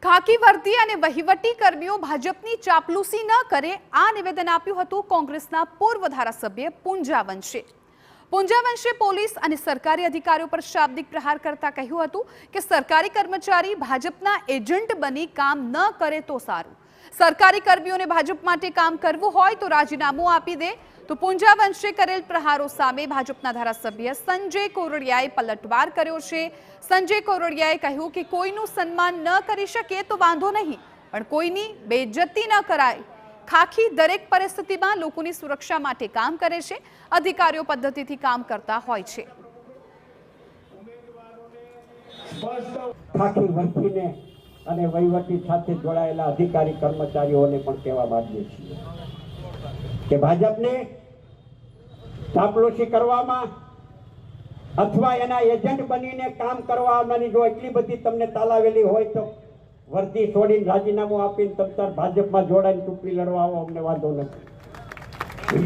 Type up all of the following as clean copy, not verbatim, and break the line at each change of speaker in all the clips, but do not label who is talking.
ખાકી વર્દી અને વહીવટી કર્મીઓ ભાજપની ચાપલૂસી ન કરે આ નિવેદન આપ્યું હતું કોંગ્રેસના પૂર્વ ધારાસભ્ય પૂંજા વંશે। પૂંજા વંશે પોલીસ અને સરકારી અધિકારીઓ પર શાબ્દિક પ્રહાર કરતા કહ્યું હતું કે સરકારી કર્મચારી ભાજપના એજન્ટ બની કામ ન કરે તો સારું। સરકારી કર્મીઓને ભાજપ માટે કામ કરવું હોય તો રાજીનામું આપી દે। તો પૂંજા વંશે કરેલ પ્રહારો સામે ભાજપના ધારાસભ્ય સંજય કોરડિયાએ પલટવાર કર્યો છે। સંજય કોરડિયાએ કહ્યું કે કોઈનું સન્માન ન કરી શકે તો વાંધો નહીં, પણ કોઈની બેઇજ્જતી ન કરાય। ખાખી દરેક પરિસ્થિતિમાં લોકોની સુરક્ષા માટે કામ કરે છે, અધિકારીઓ પદ્ધતિથી કામ કરતા હોય છે।
ખાખી વર્દીને અને વહીવટી સાથે જોડાયેલા અધિકારી કર્મચારીઓને પણ કહેવા માંગીએ છીએ કે ભાજપને ચાપલૂસી કરવામાં અથવા એના એજન્ટ બનીને કામ કરવાની જો એટલી બધી તમને તાલાવેલી હોય તો વર્દી છોડીને રાજીનામું આપીને તમતાર ભાજપમાં જોડાઈને ચૂંટણી લડવા આવો, અમને વાંધો નથી।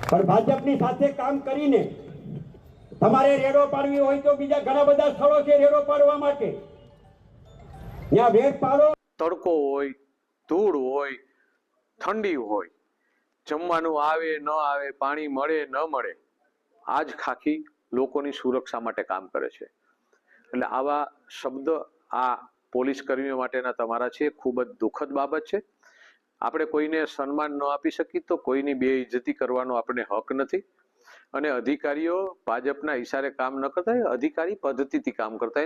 પણ ભાજપની સાથે કામ કરીને તમારે રેડો પાડવી હોય તો બીજા ઘણા બધા સ્થળો છે રેડો પાડવા માટે, ત્યાં વેગ પાડો।
તડકો હોય, ધૂળ હોય, ઠંડી હોય, જમવાનું આવે ન આવે, પાણી મળે ન મળે, આ જ ખાખી લોકોની સુરક્ષા માટે કામ કરે છે। એટલે આવા શબ્દ આ પોલીસ કર્મીઓ માટેના તમારા છે, ખૂબ જ દુઃખદ બાબત છે। આપણે કોઈને સન્માન ન આપી શકીએ તો કોઈની બેઇજ્જતી કરવાનો આપણે હક નથી। અને અધિકારીઓ ભાજપના ઈશારે કામ ન કરતા, અધિકારી પદ્ધતિથી કામ કરતા।